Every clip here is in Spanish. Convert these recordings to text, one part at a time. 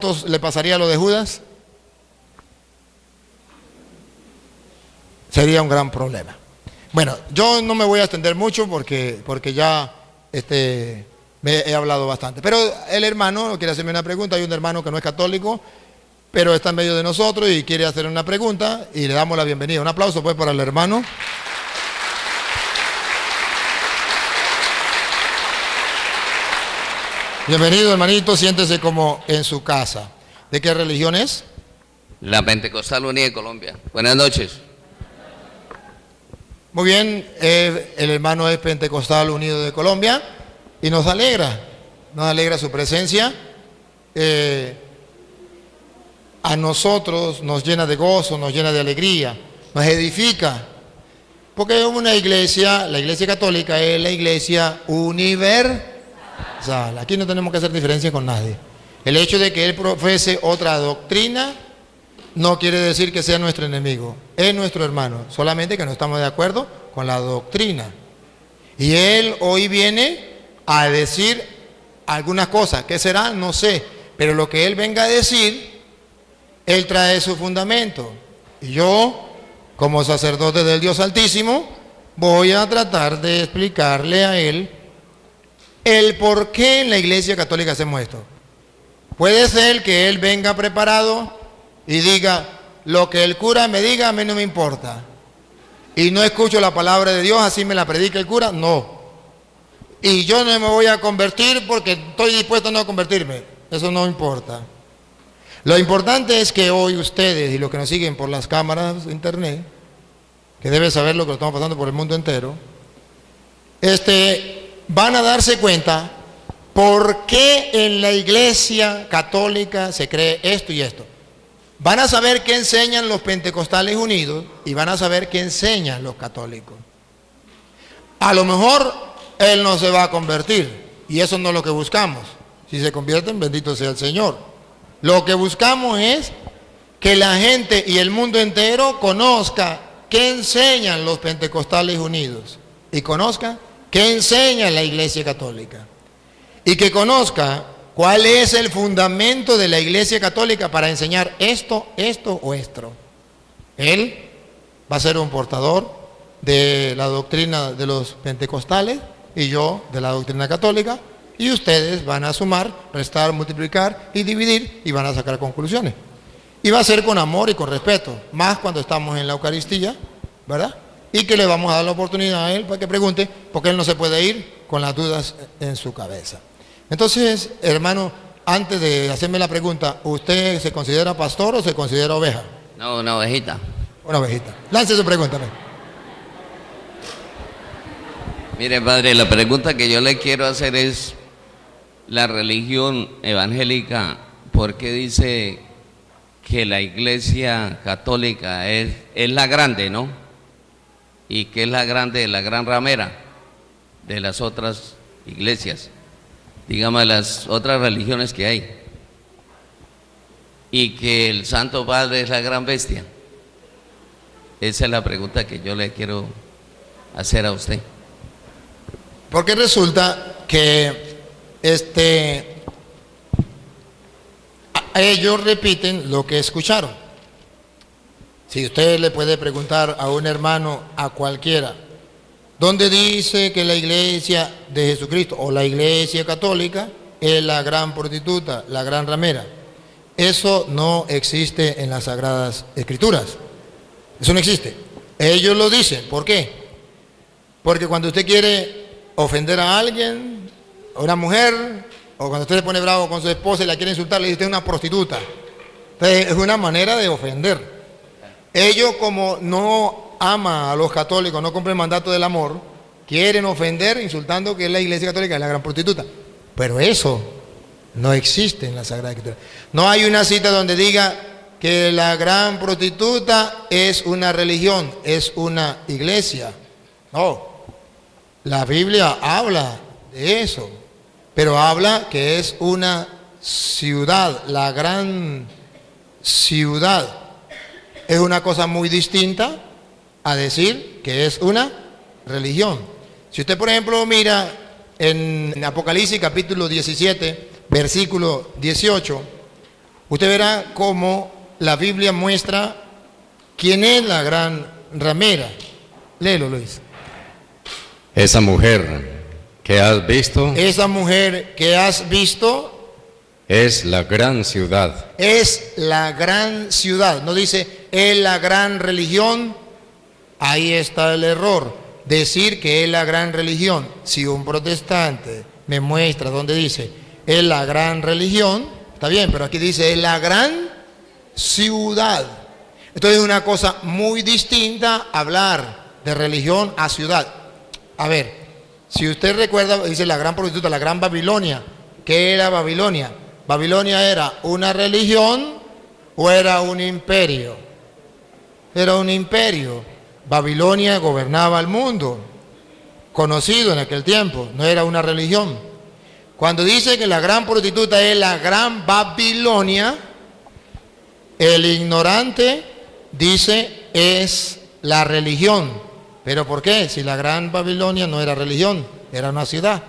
le pasaría lo de Judas? Sería un gran problema. Bueno, yo no me voy a extender mucho porque ya me he hablado bastante. Pero el hermano quiere hacerme una pregunta. Hay un hermano que no es católico, pero está en medio de nosotros y quiere hacer una pregunta y le damos la bienvenida. Un aplauso pues para el hermano. Bienvenido, hermanito, siéntese como en su casa. ¿De qué religión es? La Pentecostal Unida de Colombia. Buenas noches. Muy bien, el hermano es Pentecostal Unido de Colombia y nos alegra su presencia. A nosotros nos llena de gozo, nos llena de alegría, nos edifica. Porque una iglesia, la iglesia católica es la iglesia universal. Aquí no tenemos que hacer diferencia con nadie. El hecho de que él profese otra doctrina no quiere decir que sea nuestro enemigo. Es nuestro hermano, solamente que no estamos de acuerdo con la doctrina. Y él hoy viene a decir algunas cosas. ¿Qué será? No sé. Pero lo que él venga a decir, él trae su fundamento. Y yo, como sacerdote del Dios Altísimo, voy a tratar de explicarle a él el por qué en la Iglesia Católica hacemos esto. Puede ser que él venga preparado y diga, lo que el cura me diga a mí no me importa. Y no escucho la palabra de Dios, así me la predica el cura, no. Y yo no me voy a convertir porque estoy dispuesto a no convertirme. Eso no importa. Lo importante es que hoy ustedes y los que nos siguen por las cámaras de internet, que deben saber lo que estamos pasando por el mundo entero, van a darse cuenta por qué en la Iglesia Católica se cree esto y esto. Van a saber qué enseñan los Pentecostales Unidos y van a saber qué enseñan los católicos. A lo mejor él no se va a convertir y eso no es lo que buscamos. Si se convierten, bendito sea el Señor. Lo que buscamos es que la gente y el mundo entero conozca qué enseñan los Pentecostales Unidos y conozca qué enseña la Iglesia Católica y que conozca cuál es el fundamento de la Iglesia Católica para enseñar esto o esto. Él va a ser un portador de la doctrina de los pentecostales y yo de la doctrina católica, y ustedes van a sumar, restar, multiplicar y dividir y van a sacar conclusiones. Y va a ser con amor y con respeto, más cuando estamos en la Eucaristía, ¿verdad? Y que le vamos a dar la oportunidad a él para que pregunte, porque él no se puede ir con las dudas en su cabeza. Entonces, hermano, antes de hacerme la pregunta, ¿usted se considera pastor o se considera oveja? No, una ovejita. Una ovejita. Lance su pregunta. Mire, padre, la pregunta que yo le quiero hacer es, la religión evangélica, ¿por qué dice que la Iglesia Católica es la grande, ¿no? Y que es la grande, la gran ramera de las otras iglesias, digamos, de las otras religiones que hay, y que el Santo Padre es la gran bestia? Esa es la pregunta que yo le quiero hacer a usted. Porque resulta que ellos repiten lo que escucharon. Si usted le puede preguntar a un hermano, a cualquiera, ¿dónde dice que la iglesia de Jesucristo o la iglesia católica es la gran prostituta, la gran ramera? Eso no existe en las Sagradas Escrituras. Eso no existe. Ellos lo dicen. ¿Por qué? Porque cuando usted quiere ofender a alguien, a una mujer, o cuando usted se pone bravo con su esposa y la quiere insultar, le dice, usted es una prostituta. Entonces, es una manera de ofender. Ellos, como no aman a los católicos, no cumplen el mandato del amor, quieren ofender insultando que la iglesia católica es la gran prostituta. Pero eso no existe en la Sagrada Escritura. No hay una cita donde diga que la gran prostituta es una religión, es una iglesia. No. La Biblia habla de eso, pero habla que es una ciudad, la gran ciudad. Es una cosa muy distinta a decir que es una religión. Si usted, por ejemplo, mira en Apocalipsis capítulo 17, versículo 18, usted verá cómo la Biblia muestra quién es la gran ramera. Léelo, Luis. Esa mujer que has visto Esa mujer que has visto es la gran ciudad. es la gran ciudad. No dice es la gran religión. Ahí está el error. Decir que es la gran religión. Si un protestante me muestra donde dice es la gran religión, está bien, pero aquí dice es la gran ciudad. Entonces es una cosa muy distinta hablar de religión a ciudad. A ver, si usted recuerda, dice la gran prostituta, la gran Babilonia. ¿Qué era Babilonia? ¿Babilonia era una religión o era un imperio? Era un imperio. Babilonia gobernaba el mundo, conocido en aquel tiempo, no era una religión. Cuando dice que la gran prostituta es la gran Babilonia, el ignorante dice es la religión. ¿Pero por qué? Si la gran Babilonia no era religión, era una ciudad.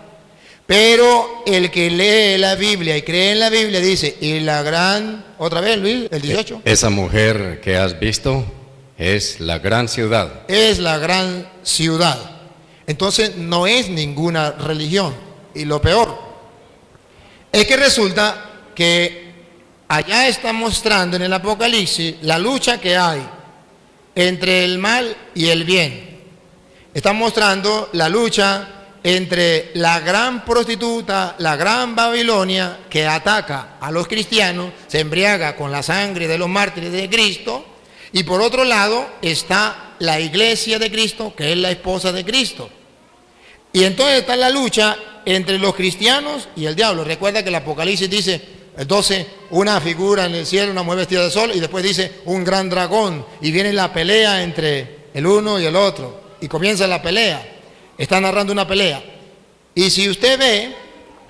Pero el que lee la Biblia y cree en la Biblia dice, y la gran, otra vez Luis, el 18. Esa mujer que has visto es la gran ciudad. Es la gran ciudad. Entonces no es ninguna religión. Y lo peor es que resulta que allá está mostrando en el Apocalipsis la lucha que hay entre el mal y el bien. Está mostrando la lucha entre la gran prostituta, la gran Babilonia, que ataca a los cristianos, se embriaga con la sangre de los mártires de Cristo, y por otro lado está la iglesia de Cristo, que es la esposa de Cristo. Y entonces está la lucha entre los cristianos y el diablo. Recuerda que el Apocalipsis dice, el 12, una figura en el cielo, una mujer vestida de sol, y después dice un gran dragón, y viene la pelea entre el uno y el otro, y comienza la pelea. Está narrando una pelea. Y si usted ve,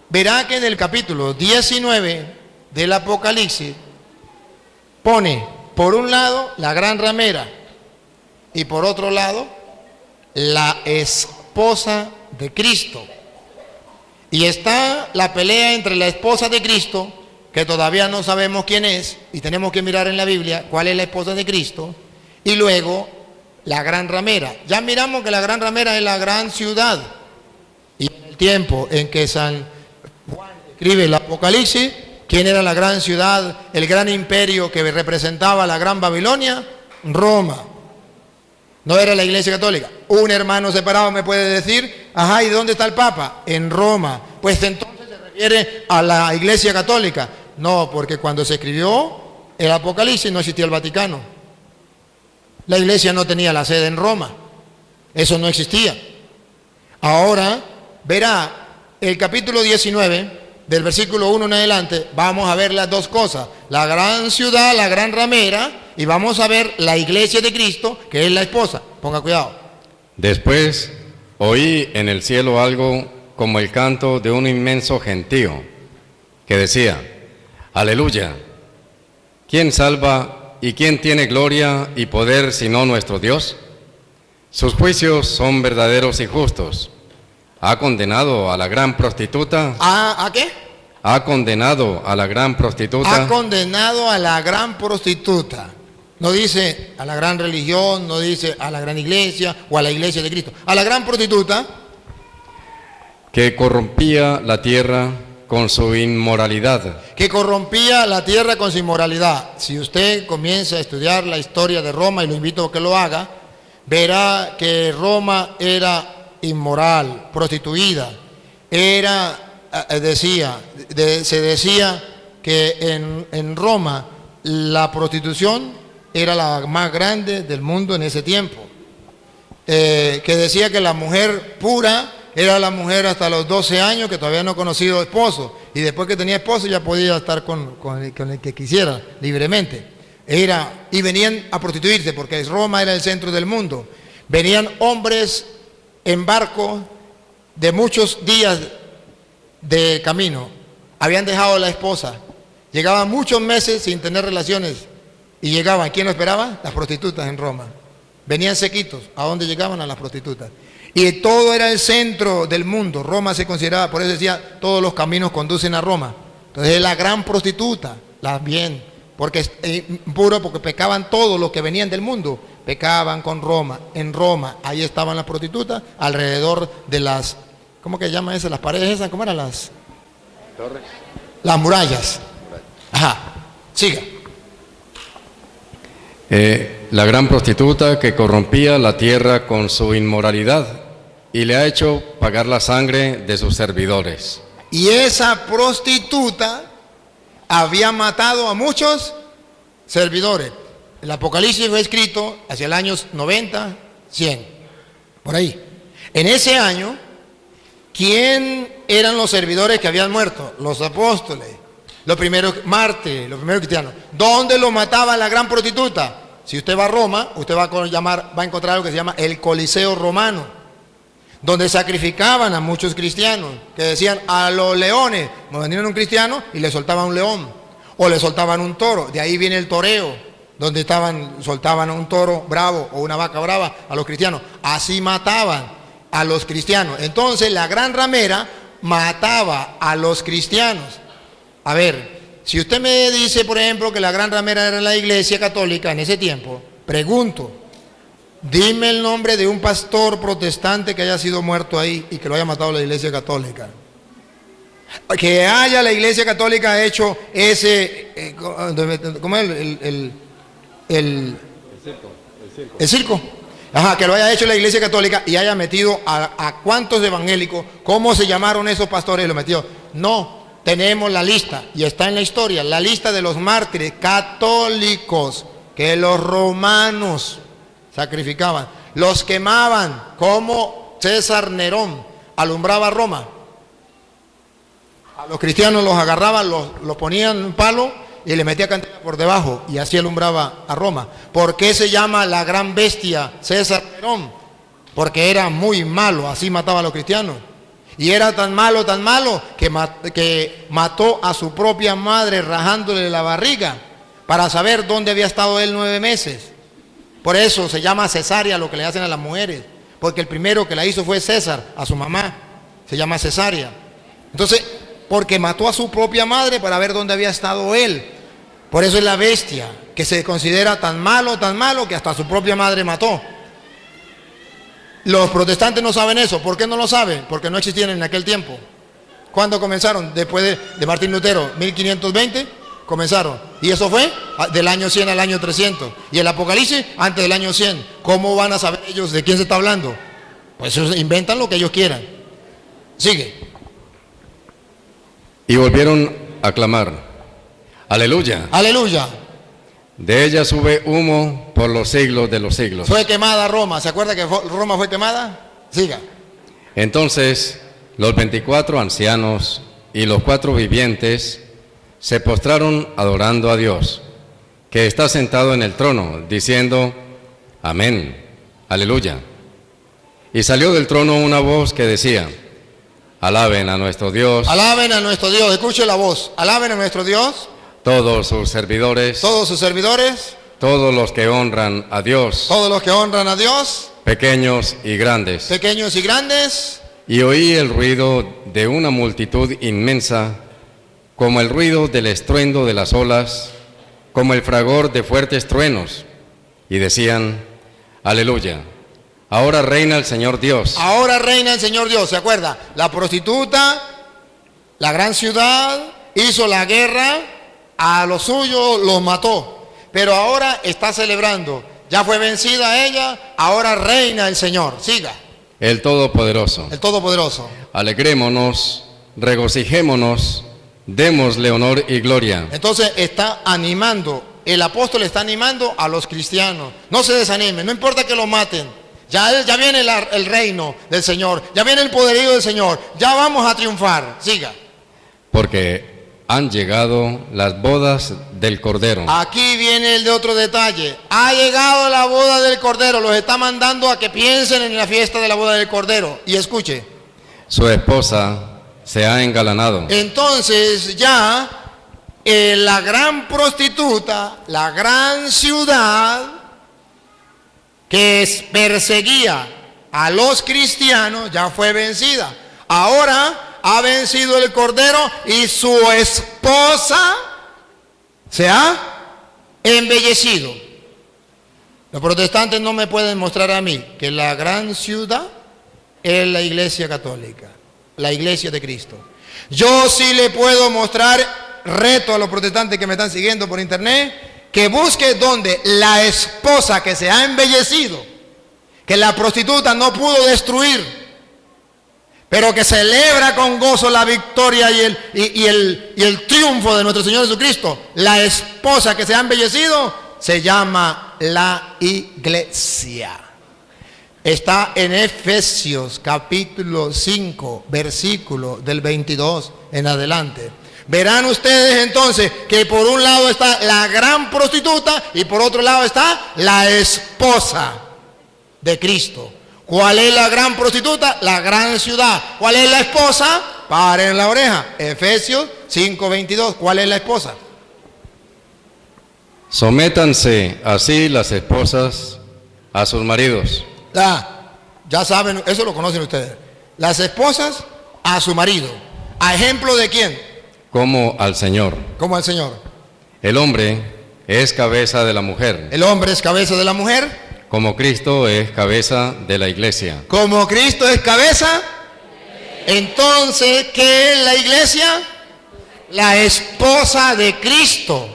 verá que en el capítulo 19 del Apocalipsis pone por un lado la gran ramera y por otro lado la esposa de Cristo. Y está la pelea entre la esposa de Cristo, que todavía no sabemos quién es, y tenemos que mirar en la Biblia cuál es la esposa de Cristo, y luego la gran ramera. Ya miramos que la gran ramera es la gran ciudad. Y en el tiempo en que San Juan escribe el Apocalipsis, ¿quién era la gran ciudad, el gran imperio que representaba la gran Babilonia? Roma. No era la Iglesia Católica. Un hermano separado me puede decir, ajá, ¿y dónde está el Papa? En Roma. Pues entonces se refiere a la Iglesia Católica. No, porque cuando se escribió el Apocalipsis no existía el Vaticano. La iglesia no tenía la sede en Roma. Eso no existía. Ahora verá el capítulo 19, del versículo 1 en adelante, vamos a ver las dos cosas. La gran ciudad, la gran ramera, y vamos a ver la iglesia de Cristo, que es la esposa. Ponga cuidado. Después oí en el cielo algo como el canto de un inmenso gentío, que decía, aleluya, ¿quién salva y quién tiene gloria y poder sino nuestro Dios? Sus juicios son verdaderos y justos. Ha condenado a la gran prostituta. ¿A qué? Ha condenado a la gran prostituta. Ha condenado a la gran prostituta. No dice a la gran religión, no dice a la gran iglesia o a la iglesia de Cristo. A la gran prostituta. Que corrompía la tierra con su inmoralidad. Que corrompía la tierra con su inmoralidad. Si usted comienza a estudiar la historia de Roma, y lo invito a que lo haga, verá que Roma era inmoral, prostituida. Se decía que en Roma la prostitución era la más grande del mundo en ese tiempo. Que decía que la mujer pura era la mujer hasta los 12 años que todavía no ha conocido esposo, y después que tenía esposo ya podía estar con el que quisiera libremente. Y venían a prostituirse porque Roma era el centro del mundo. Venían hombres en barco de muchos días de camino, habían dejado a la esposa, llegaban muchos meses sin tener relaciones y llegaban. ¿Quién lo esperaba? Las prostitutas en Roma. Venían sequitos. ¿A dónde llegaban? A las prostitutas. Y todo era el centro del mundo. Roma se consideraba, por eso decía, todos los caminos conducen a Roma. Entonces es la gran prostituta. bien, porque es puro, porque pecaban todos los que venían del mundo, pecaban con Roma. En Roma, ahí estaban las prostitutas, alrededor de las, ¿cómo que llama eso? Las paredes esas, ¿cómo eran las? Torres. Las murallas. Ajá, siga. La gran prostituta que corrompía la tierra con su inmoralidad y le ha hecho pagar la sangre de sus servidores. Y esa prostituta había matado a muchos servidores. El Apocalipsis fue escrito hacia el año 90, 100, por ahí. En ese año, ¿quién eran los servidores que habían muerto? Los apóstoles, los primeros mártires, los primeros cristianos. ¿Dónde lo mataba la gran prostituta? Si usted va a Roma, usted va a encontrar algo que se llama el Coliseo Romano, donde sacrificaban a muchos cristianos, que decían a los leones, venían un cristiano y le soltaban un león, o le soltaban un toro. De ahí viene el toreo, donde soltaban un toro bravo o una vaca brava a los cristianos. Así mataban a los cristianos. Entonces la gran ramera mataba a los cristianos. A ver, si usted me dice, por ejemplo, que la gran ramera era la Iglesia Católica en ese tiempo, pregunto, dime el nombre de un pastor protestante que haya sido muerto ahí y que lo haya matado la Iglesia Católica. Que haya la Iglesia Católica hecho ese, ¿cómo es? El circo. Ajá, que lo haya hecho la Iglesia Católica y haya metido a cuántos evangélicos, ¿cómo se llamaron esos pastores y lo metió? No, tenemos la lista y está en la historia, la lista de los mártires católicos que los romanos sacrificaban, los quemaban, como César Nerón alumbraba Roma. A los cristianos los agarraban, los ponían en un palo y le metía candela por debajo y así alumbraba a Roma. ¿Por qué se llama la gran bestia César Nerón? Porque era muy malo, así mataba a los cristianos. Y era tan malo que mató a su propia madre rajándole la barriga para saber dónde había estado él 9 meses. Por eso se llama cesárea lo que le hacen a las mujeres, porque el primero que la hizo fue César, a su mamá, se llama cesárea. Entonces, porque mató a su propia madre para ver dónde había estado él. Por eso es la bestia, que se considera tan malo que hasta su propia madre mató. Los protestantes no saben eso. ¿Por qué no lo saben? Porque no existían en aquel tiempo. ¿Cuándo comenzaron? Después de Martín Lutero, 1520 comenzaron. Y eso fue del año 100 al año 300. Y el Apocalipsis antes del año 100. ¿Cómo van a saber ellos de quién se está hablando? Pues ellos inventan lo que ellos quieran. Sigue. Y volvieron a clamar, aleluya. Aleluya. De ella sube humo por los siglos de los siglos. Fue quemada Roma. ¿Se acuerda que Roma fue quemada? Siga. Entonces los 24 ancianos y los 4 vivientes se postraron adorando a Dios, que está sentado en el trono, diciendo, amén, aleluya. Y salió del trono una voz que decía, alaben a nuestro Dios. Alaben a nuestro Dios. Escuche la voz. Alaben a nuestro Dios. Todos sus servidores. Todos sus servidores. Todos los que honran a Dios. Todos los que honran a Dios. Pequeños y grandes. Pequeños y grandes. Y oí el ruido de una multitud inmensa, como el ruido del estruendo de las olas, como el fragor de fuertes truenos. Y decían, aleluya. Ahora reina el Señor Dios. Ahora reina el Señor Dios. ¿Se acuerda? La prostituta, la gran ciudad, hizo la guerra, a los suyos los mató. Pero ahora está celebrando. Ya fue vencida ella, ahora reina el Señor. Siga. El Todopoderoso. El Todopoderoso. Alegrémonos, regocijémonos, démosle honor y gloria. Entonces está animando, el apóstol está animando a los cristianos. No se desanimen, no importa que lo maten. Ya viene el reino del Señor, ya viene el poderío del Señor, ya vamos a triunfar. Siga. Porque han llegado las bodas del Cordero. Aquí viene el de otro detalle. Ha llegado la boda del Cordero. Los está mandando a que piensen en la fiesta de la boda del Cordero. Y escuche. Su esposa se ha engalanado. Entonces ya la gran prostituta, la gran ciudad que perseguía a los cristianos ya fue vencida. Ahora ha vencido el Cordero y su esposa se ha embellecido. Los protestantes no me pueden mostrar a mí que la gran ciudad es la Iglesia Católica, la Iglesia de Cristo. Yo sí le puedo mostrar, reto a los protestantes que me están siguiendo por internet, que busque donde la esposa que se ha embellecido, que la prostituta no pudo destruir, pero que celebra con gozo la victoria y el triunfo de nuestro Señor Jesucristo. La esposa que se ha embellecido se llama la iglesia. Está en Efesios capítulo 5, versículo del 22 en adelante. Verán ustedes entonces que por un lado está la gran prostituta y por otro lado está la esposa de Cristo. ¿Cuál es la gran prostituta? La gran ciudad. ¿Cuál es la esposa? Paren la oreja. Efesios 5:22. ¿Cuál es la esposa? Sométanse así las esposas a sus maridos. Ya saben, eso lo conocen ustedes. Las esposas a su marido. ¿A ejemplo de quién? Como al Señor. Como al Señor. El hombre es cabeza de la mujer. El hombre es cabeza de la mujer. Como Cristo es cabeza de la iglesia. Como Cristo es cabeza, entonces, ¿qué es la iglesia? La esposa de Cristo.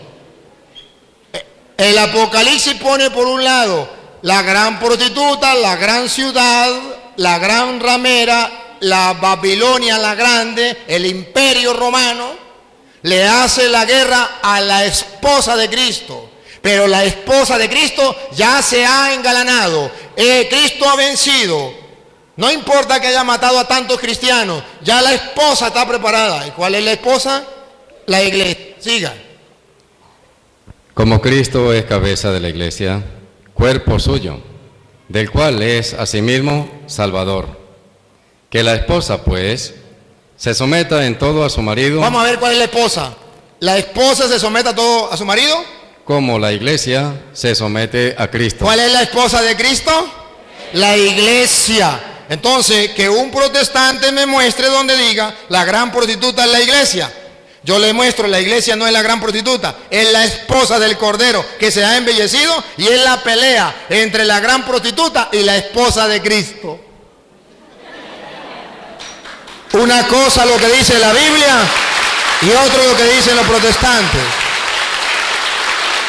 El Apocalipsis pone por un lado la gran prostituta, la gran ciudad, la gran ramera, la Babilonia la grande, el imperio romano, le hace la guerra a la esposa de Cristo. Pero la esposa de Cristo ya se ha engalanado. Cristo ha vencido. No importa que haya matado a tantos cristianos, ya la esposa está preparada. ¿Y cuál es la esposa? La iglesia. Siga. Como Cristo es cabeza de la iglesia, cuerpo suyo, del cual es asimismo Salvador. Que la esposa, pues, se someta en todo a su marido. Vamos a ver cuál es la esposa. ¿La esposa se somete a todo a su marido? Como la iglesia se somete a Cristo. ¿Cuál es la esposa de Cristo? La iglesia. Entonces, que un protestante me muestre donde diga la gran prostituta es la iglesia. Yo le muestro, la iglesia no es la gran prostituta, es la esposa del Cordero que se ha embellecido y es la pelea entre la gran prostituta y la esposa de Cristo. Una cosa lo que dice la Biblia y otro lo que dicen los protestantes.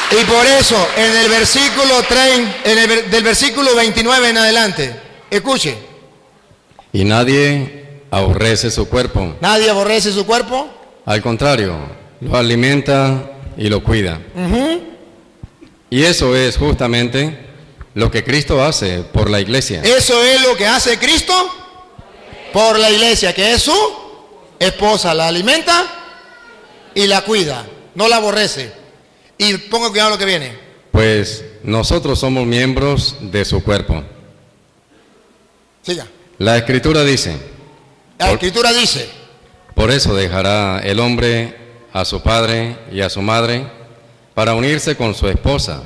Y por eso, en el versículo 3, del versículo 29 en adelante, escuche. Y nadie aborrece su cuerpo. Nadie aborrece su cuerpo. Al contrario, lo alimenta y lo cuida. Y eso es justamente lo que Cristo hace por la iglesia. Eso es lo que hace Cristo por la iglesia, que es su esposa. La alimenta y la cuida, no la aborrece. Y ponga cuidado lo que viene. Pues nosotros somos miembros de su cuerpo. Siga. La Escritura dice. La Escritura dice. Por eso dejará el hombre a su padre y a su madre para unirse con su esposa,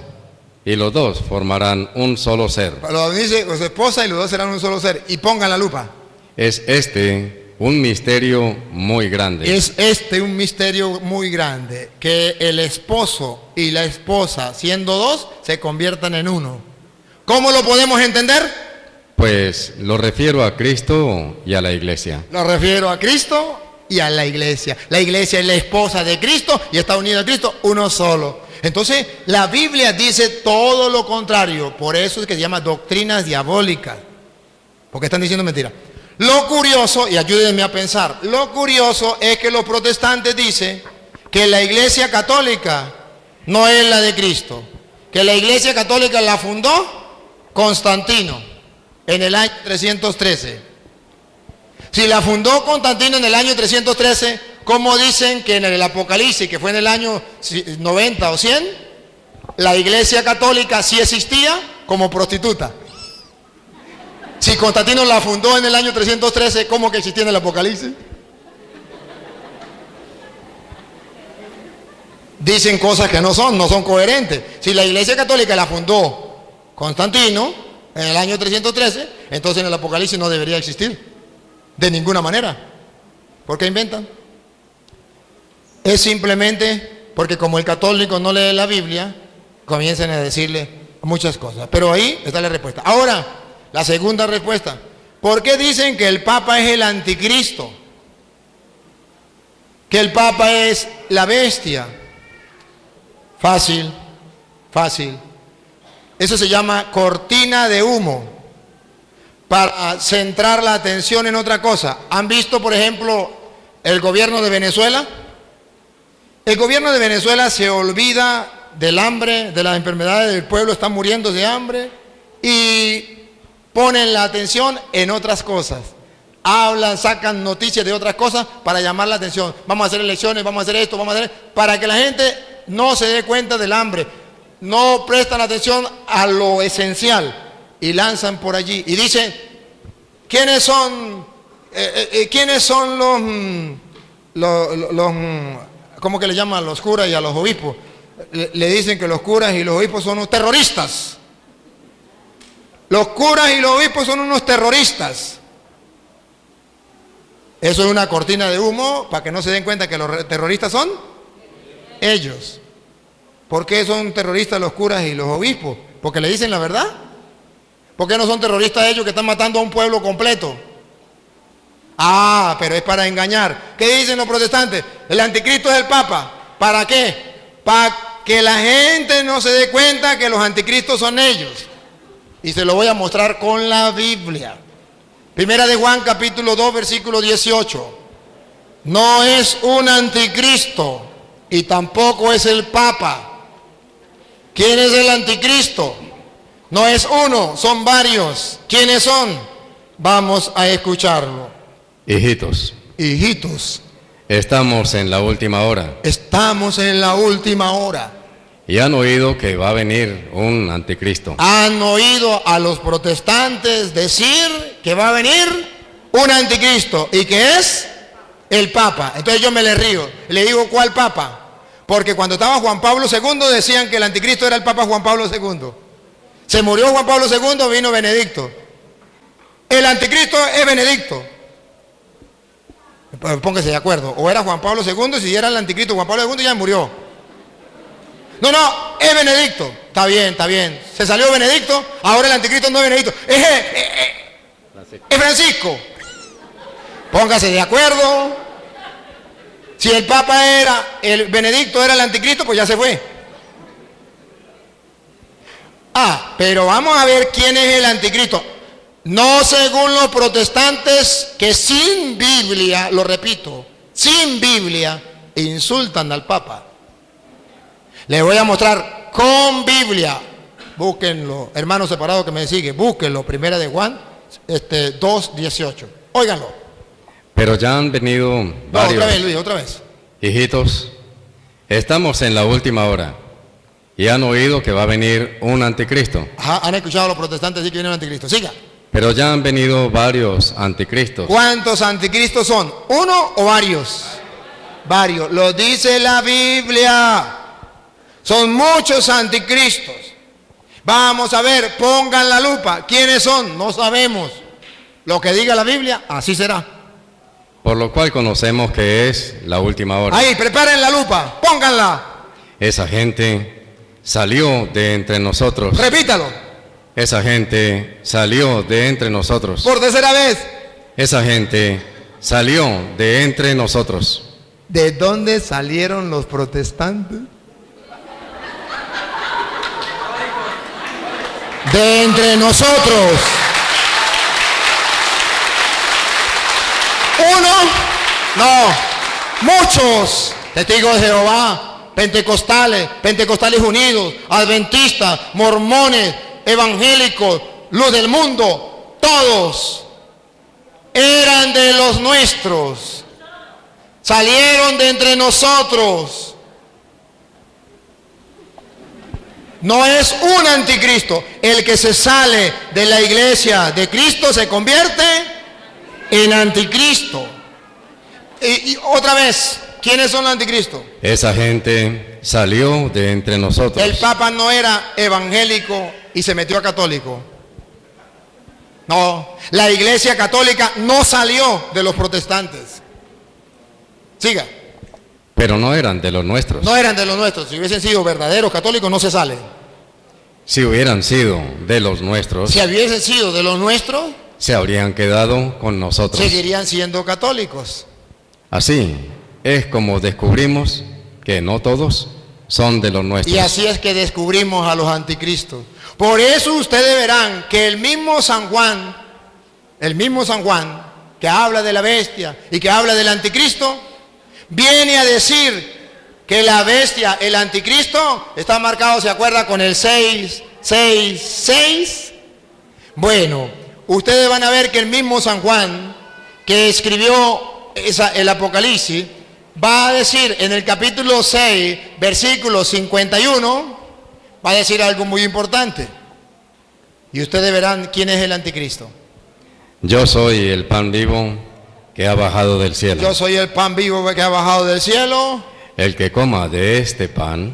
y los dos formarán un solo ser. Para unirse con su esposa y los dos serán un solo ser. Y pongan la lupa. Es un misterio muy grande. Es un misterio muy grande, que el esposo y la esposa, siendo dos, se conviertan en uno. ¿Cómo lo podemos entender? Pues lo refiero a Cristo y a la iglesia. Lo refiero a Cristo y a la iglesia. La iglesia es la esposa de Cristo y está unida a Cristo, uno solo. Entonces, la Biblia dice todo lo contrario. Por eso es que se llama doctrinas diabólicas. Porque están diciendo mentiras. Lo curioso, y ayúdenme a pensar, lo curioso es que los protestantes dicen que la iglesia católica no es la de Cristo, que la iglesia católica la fundó Constantino en el año 313. Si la fundó Constantino en el año 313, ¿cómo dicen que en el Apocalipsis, que fue en el año 90 o 100, la iglesia católica sí existía como prostituta? Si Constantino la fundó en el año 313, ¿cómo que existía en el Apocalipsis? Dicen cosas que no son coherentes. Si la iglesia católica la fundó Constantino en el año 313, entonces en el Apocalipsis no debería existir. De ninguna manera. ¿Por qué inventan? Es simplemente porque como el católico no lee la Biblia, comiencen a decirle muchas cosas. Pero ahí está la respuesta. Ahora, la segunda respuesta. ¿Por qué dicen que el Papa es el anticristo? Que el Papa es la bestia. Fácil, fácil. Eso se llama cortina de humo, para centrar la atención en otra cosa. ¿Han visto, por ejemplo, el gobierno de Venezuela? El gobierno de Venezuela se olvida del hambre, de las enfermedades del pueblo, están muriendo de hambre y ponen la atención en otras cosas. Hablan, sacan noticias de otras cosas para llamar la atención. Vamos a hacer elecciones, vamos a hacer esto, vamos a hacer... Para que la gente no se dé cuenta del hambre. No prestan atención a lo esencial y lanzan por allí. Y dicen, ¿quiénes son los ¿cómo que le llaman a los curas y a los obispos? Le dicen que los curas y los obispos son unos terroristas. Los curas y los obispos son unos terroristas. Eso es una cortina de humo para que no se den cuenta que los terroristas son ellos. ¿Por qué son terroristas los curas y los obispos? ¿Porque le dicen la verdad? ¿Por qué no son terroristas ellos que están matando a un pueblo completo? Ah, pero es para engañar. ¿Qué dicen los protestantes? El anticristo es el Papa. ¿Para qué? Para que la gente no se dé cuenta que los anticristos son ellos. Y se lo voy a mostrar con la Biblia. Primera de Juan, capítulo 2, versículo 18. No es un anticristo y tampoco es el Papa. ¿Quién es el anticristo? No es uno, son varios. ¿Quiénes son? Vamos a escucharlo. Hijitos, estamos en la última hora. Estamos en la última hora. Y han oído que va a venir un anticristo. Han oído a los protestantes decir que va a venir un anticristo y que es el Papa. Entonces yo me le río, le digo, ¿cuál Papa? Porque cuando estaba Juan Pablo II decían que el anticristo era el Papa Juan Pablo II. Se murió Juan Pablo II, vino Benedicto. El anticristo es Benedicto. Póngase de acuerdo. O era Juan Pablo II, si era el anticristo, Juan Pablo II ya murió. No, es Benedicto. Está bien, está bien. Se salió Benedicto, ahora el anticristo no es Benedicto. Es Francisco. Póngase de acuerdo. Si el Papa era, el Benedicto era el anticristo, pues ya se fue. Ah, pero vamos a ver quién es el anticristo. No según los protestantes que sin Biblia, lo repito, sin Biblia, insultan al Papa. Les voy a mostrar con Biblia. Búsquenlo, hermanos separados que me siguen, búsquenlo, primera de Juan 2:18. Óiganlo. Pero ya han venido varios. No, otra vez, Luis, otra vez. Hijitos, estamos en la última hora. Y han oído que va a venir un anticristo. Ajá, han escuchado a los protestantes decir que viene un anticristo. Siga. Pero ya han venido varios anticristos. ¿Cuántos anticristos son? ¿Uno o varios? Varios. Lo dice la Biblia. Son muchos anticristos. Vamos a ver, pongan la lupa. ¿Quiénes son? No sabemos. Lo que diga la Biblia, así será. Por lo cual conocemos que es la última hora. Ahí, preparen la lupa, pónganla. Esa gente salió de entre nosotros. Repítalo. Esa gente salió de entre nosotros. Por tercera vez. Esa gente salió de entre nosotros. ¿De dónde salieron los protestantes? De entre nosotros. Uno, no, muchos testigos de Jehová, pentecostales unidos, adventistas, mormones, evangélicos, luz del mundo, todos eran de los nuestros, salieron de entre nosotros. No es un anticristo. El que se sale de la iglesia de Cristo se convierte en anticristo. Y otra vez, ¿quiénes son los anticristos? Esa gente salió de entre nosotros. El Papa no era evangélico y se metió a católico. No, la iglesia católica no salió de los protestantes. Siga. pero no eran de los nuestros. No eran de los nuestros. Si hubiesen sido verdaderos católicos, no se sale. Si hubieran sido de los nuestros, Si hubiesen sido de los nuestros, se habrían quedado con nosotros. seguirían siendo católicos. Así es como descubrimos que no todos son de los nuestros. Y así es que descubrimos a los anticristos. Por eso ustedes verán que el mismo San Juan, que habla de la bestia y que habla del anticristo, viene a decir que la bestia, el anticristo, está marcado, ¿se acuerda? Con el 666. Bueno, ustedes van a ver que el mismo San Juan, que escribió el Apocalipsis, va a decir en el capítulo 6, versículo 51, va a decir algo muy importante. Y ustedes verán quién es el anticristo. Yo soy el pan vivo que ha bajado del cielo. Yo soy el pan vivo que ha bajado del cielo. El que coma de este pan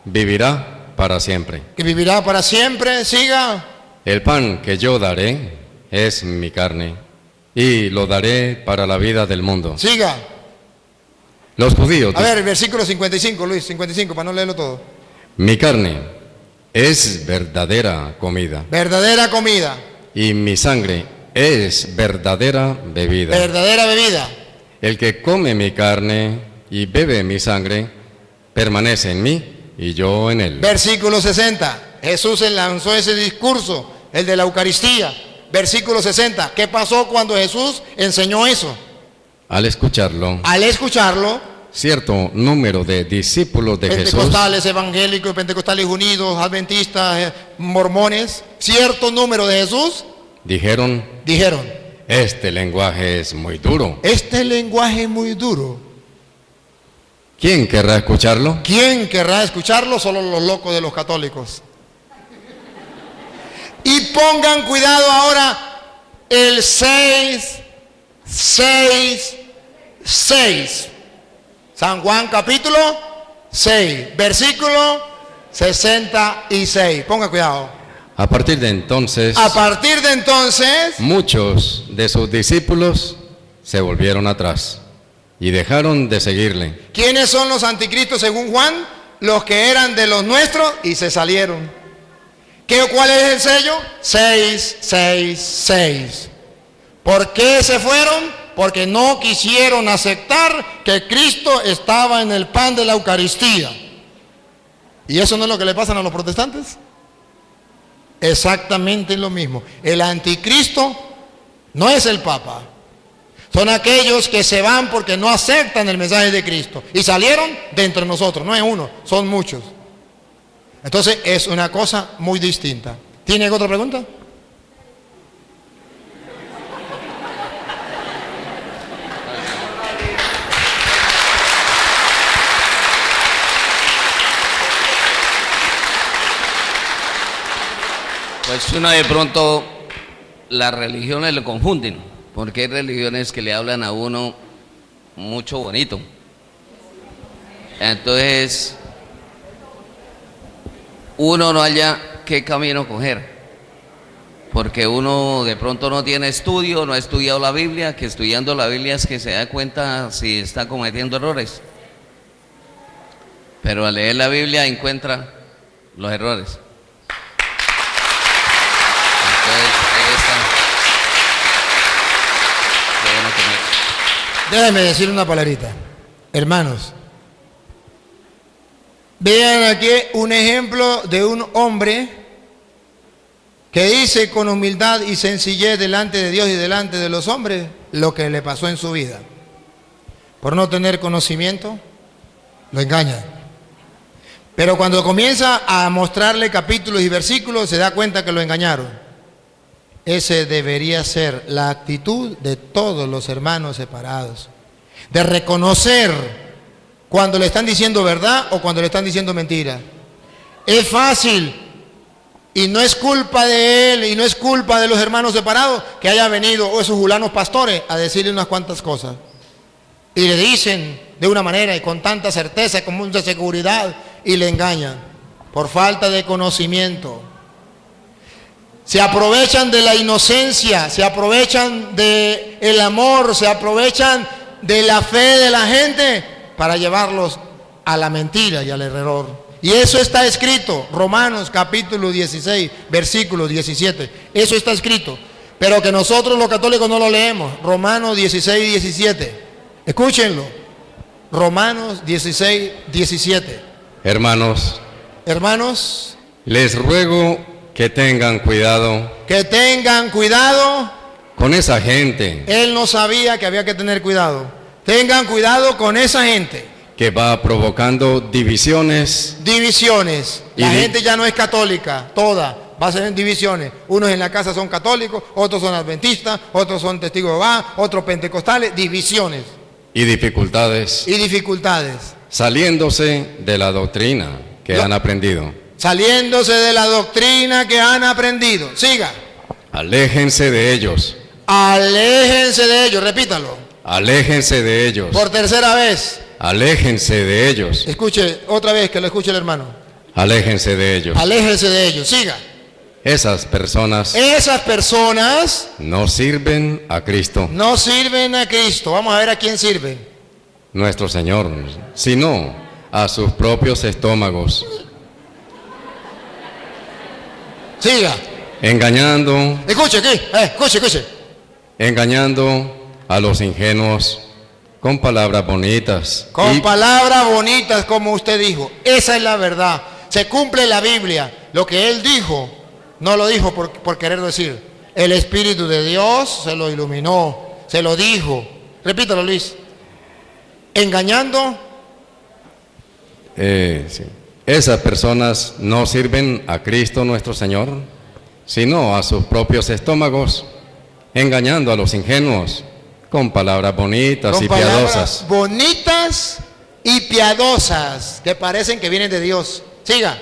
vivirá para siempre. Que vivirá para siempre. Siga. El pan que yo daré es mi carne y lo daré para la vida del mundo. Siga. Los judíos. A ver, versículo 55, Luis, 55, para no leerlo todo. Mi carne es verdadera comida Verdadera comida. y mi sangre es verdadera bebida. Verdadera bebida. El que come mi carne y bebe mi sangre permanece en mí y yo en él. Versículo 60. Jesús lanzó ese discurso, el de la Eucaristía. Versículo 60. ¿Qué pasó cuando Jesús enseñó eso? Al escucharlo, Al escucharlo, cierto número de discípulos de Jesús, pentecostales, evangélicos, pentecostales unidos, adventistas, mormones, cierto número de Jesús, dijeron, este lenguaje es muy duro. este lenguaje es muy duro. ¿Quién querrá escucharlo? ¿Quién querrá escucharlo? Solo los locos de los católicos. Y pongan cuidado ahora, el 666. San Juan capítulo 6, versículo 66. Ponga cuidado. A partir de entonces, muchos de sus discípulos se volvieron atrás y dejaron de seguirle. ¿Quiénes son los anticristos según Juan? Los que eran de los nuestros y se salieron. ¿Cuál es el sello? 666. ¿Por qué se fueron? Porque no quisieron aceptar que Cristo estaba en el pan de la Eucaristía. ¿Y eso no es lo que le pasa a los protestantes? Exactamente lo mismo. El anticristo no es el Papa. Son aquellos que se van porque no aceptan el mensaje de Cristo. Y salieron de entre nosotros. No es uno, son muchos. Entonces es una cosa muy distinta. ¿Tiene otra pregunta? Pues uno de pronto las religiones lo confunden, porque hay religiones que le hablan a uno mucho bonito. Entonces uno no halla qué camino coger, porque uno de pronto no tiene estudio, no ha estudiado la Biblia, que estudiando la Biblia es que se da cuenta si está cometiendo errores. Pero al leer la Biblia encuentra los errores. Déjame decir una palabrita. Hermanos, vean aquí un ejemplo de un hombre que dice con humildad y sencillez delante de Dios y delante de los hombres lo que le pasó en su vida. Por no tener conocimiento, lo engañan. Pero cuando comienza a mostrarle capítulos y versículos, se da cuenta que lo engañaron. Ese debería ser la actitud de todos los hermanos separados, de reconocer cuando le están diciendo verdad o cuando le están diciendo mentira. Es fácil y no es culpa de él y no es culpa de los hermanos separados que hayan venido esos julanos pastores a decirle unas cuantas cosas y le dicen de una manera y con tanta certeza, con mucha seguridad, y le engañan por falta de conocimiento. Se aprovechan de la inocencia, se aprovechan del amor, se aprovechan de la fe de la gente para llevarlos a la mentira y al error. Y eso está escrito, Romanos capítulo 16, versículo 17. Eso está escrito, pero que nosotros los católicos no lo leemos. Romanos 16, 17. Escúchenlo. Romanos 16, 17. Hermanos, Hermanos, les ruego que tengan cuidado que tengan cuidado. con esa gente Él no sabía que había que tener cuidado. Tengan cuidado con esa gente. que va provocando divisiones Divisiones. Y La di- gente ya no es católica, toda. Va a ser en divisiones. Unos en la casa son católicos, otros son adventistas, otros son testigos de Jehová, otros pentecostales. Divisiones y dificultades, y dificultades. saliéndose de la doctrina que Lo- han aprendido. Saliéndose de la doctrina que han aprendido. Siga. Aléjense de ellos, Aléjense de ellos. Repítalo. aléjense de ellos, Por tercera vez. aléjense de ellos, Escuche otra vez, que lo escuche el hermano. aléjense de ellos. Aléjense de ellos. Siga. Esas personas Esas personas no sirven a Cristo, no sirven a Cristo. Vamos a ver a quién sirven. nuestro Señor, sino a sus propios estómagos, Siga. engañando, Escuche aquí. Escuche. engañando a los ingenuos con palabras bonitas Con y palabras bonitas, como usted dijo. Esa es la verdad. Se cumple la Biblia. Lo que él dijo, no lo dijo por querer decir. El Espíritu de Dios se lo iluminó, se lo dijo. Repítalo, Luis. Engañando. sí. Esas personas no sirven a Cristo nuestro Señor, sino a sus propios estómagos, engañando a los ingenuos con palabras bonitas Con y palabras piadosas. bonitas y piadosas que parecen que vienen de Dios. Siga.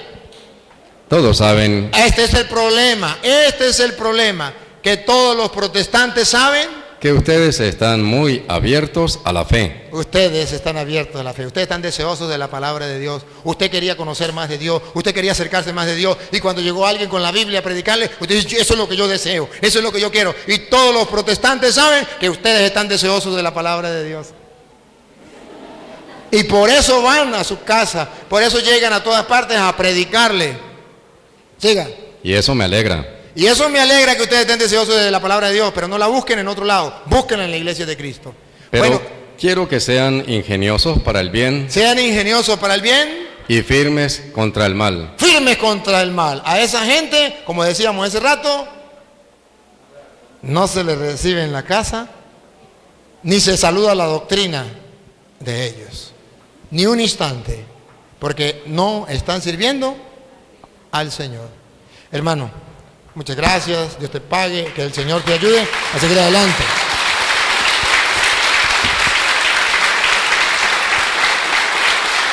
Todos saben Este es el problema. Este es el problema. Que todos los protestantes saben. que ustedes están muy abiertos a la fe, Ustedes están abiertos a la fe, ustedes están deseosos de la palabra de Dios, usted quería conocer más de Dios, usted quería acercarse más de Dios, y cuando llegó alguien con la Biblia a predicarle, usted dice, eso es lo que yo deseo, eso es lo que yo quiero, y todos los protestantes saben que ustedes están deseosos de la palabra de Dios. Y por eso van a su casa, por eso llegan a todas partes a predicarle. Siga. y eso me alegra. Y eso me alegra que ustedes estén deseosos de la palabra de Dios, pero no la busquen en otro lado, búsquenla en la iglesia de Cristo. Pero Bueno, quiero que sean ingeniosos para el bien sean ingeniosos para el bien, y firmes contra el mal. firmes contra el mal. A esa gente, como decíamos hace rato, no se les recibe en la casa, ni se saluda la doctrina de ellos, ni un instante, porque no están sirviendo al Señor. Hermano, muchas gracias, Dios te pague, que el Señor te ayude a seguir adelante.